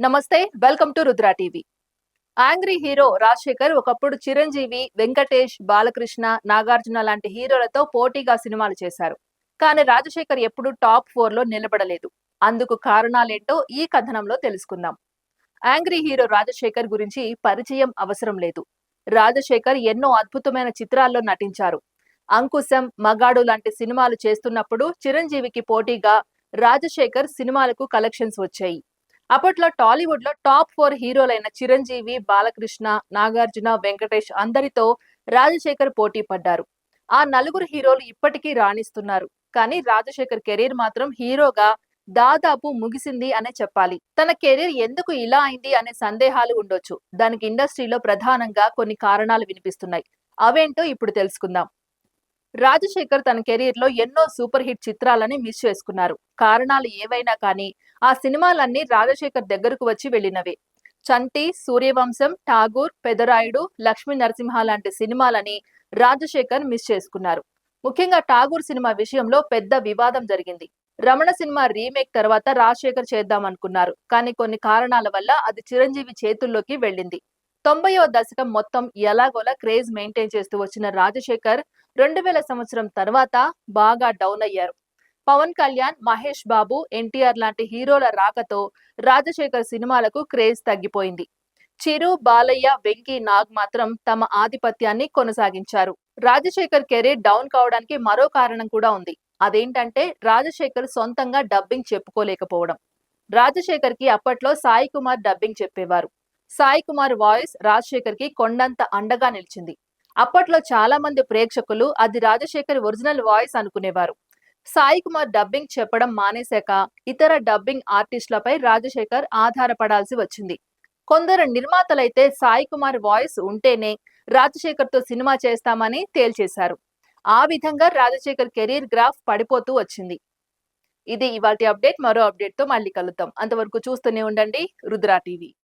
నమస్తే, welcome to Rudra TV. Angry hero Rajasekhar ఒకప్పుడు చిరంజీవి, వెంకటేష్, బాలకృష్ణ, నాగార్జున లాంటి హీరోలతో పోటీగా సినిమాలు చేశారు. కానీ రాజశేఖర్ ఎప్పుడూ టాప్ 4 లో నిలబడలేదు. అందుకు కారణాలేంటో ఈ కథనంలో తెలుసుకుందాం. యాంగ్రీ హీరో రాజశేఖర్ గురించి పరిచయం అవసరం లేదు. రాజశేఖర్ ఎన్నో అద్భుతమైన చిత్రాల్లో నటించారు. అంకుశం, మగాడు లాంటి సినిమాలు చేస్తున్నప్పుడు చిరంజీవికి పోటీగా రాజశేఖర్ సినిమాలకు కలెక్షన్స్ వచ్చాయి. అప్పట్లో టాలీవుడ్ లో టాప్ 4 హీరోలైన చిరంజీవి, బాలకృష్ణ, నాగార్జున, వెంకటేష్ అందరితో రాజశేఖర్ పోటీ పడ్డారు. ఆ నలుగురు హీరోలు ఇప్పటికీ రాణిస్తున్నారు. కానీ రాజశేఖర్ కెరీర్ మాత్రం హీరోగా దాదాపు ముగిసింది అనే చెప్పాలి. తన కెరీర్ ఎందుకు ఇలా అయింది అనే సందేహాలు ఉండొచ్చు. దానికి ఇండస్ట్రీలో ప్రధానంగా కొన్ని కారణాలు వినిపిస్తున్నాయి. అవేంటో ఇప్పుడు తెలుసుకుందాం. రాజశేఖర్ తన కెరీర్ లో ఎన్నో సూపర్ హిట్ చిత్రాలని మిస్ చేసుకున్నారు. కారణాలు ఏవైనా కానీ ఆ సినిమాలన్నీ రాజశేఖర్ దగ్గరకు వచ్చి వెళ్ళినవే. చంటి, సూర్యవంశం, ఠాగూర్, పెదరాయుడు, లక్ష్మీ నరసింహ లాంటి సినిమాలని రాజశేఖర్ మిస్ చేసుకున్నారు. ముఖ్యంగా ఠాగూర్ సినిమా విషయంలో పెద్ద వివాదం జరిగింది. రమణ సినిమా రీమేక్ తర్వాత రాజశేఖర్ చేద్దామనుకున్నారు. కానీ కొన్ని కారణాల వల్ల అది చిరంజీవి చేతుల్లోకి వెళ్ళింది. 90వ దశకం మొత్తం ఎలాగోలా క్రేజ్ మెయింటైన్ చేస్తూ వచ్చిన రాజశేఖర్ 2000 సంవత్సరం తర్వాత బాగా డౌన్ అయ్యారు. పవన్ కళ్యాణ్, మహేష్ బాబు, ఎన్టీఆర్ లాంటి హీరోల రాకతో రాజశేఖర్ సినిమాలకు క్రేజ్ తగ్గిపోయింది. చిరు, బాలయ్య, వెంకీ, నాగ్ మాత్రం తమ ఆధిపత్యాన్ని కొనసాగించారు. రాజశేఖర్ కెరీర్ డౌన్ కావడానికి మరో కారణం కూడా ఉంది. అదేంటంటే రాజశేఖర్ సొంతంగా డబ్బింగ్ చెప్పుకోలేకపోవడం. రాజశేఖర్ కి అప్పట్లో సాయి కుమార్ డబ్బింగ్ చెప్పేవారు. సాయి కుమార్ వాయిస్ రాజశేఖర్ కి కొండంత అండగా నిలిచింది. అప్పట్లో చాలా మంది ప్రేక్షకులు అది రాజశేఖర్ ఒరిజినల్ వాయిస్ అనుకునేవారు. సాయి కుమార్ డబ్బింగ్ చెప్పడం మానేశాక ఇతర డబ్బింగ్ ఆర్టిస్టులపై రాజశేఖర్ ఆధారపడాల్సి వచ్చింది. కొందరు నిర్మాతలైతే సాయి కుమార్ వాయిస్ ఉంటేనే రాజశేఖర్ తో సినిమా చేస్తామని తేల్చేశారు. ఆ విధంగా రాజశేఖర్ కెరీర్ గ్రాఫ్ పడిపోతూ వచ్చింది. ఇది ఇవాల్టి అప్డేట్. మరో అప్డేట్ తో మళ్ళీ కలుద్దాం. అంతవరకు చూస్తూనే ఉండండి రుద్రా టీవీ.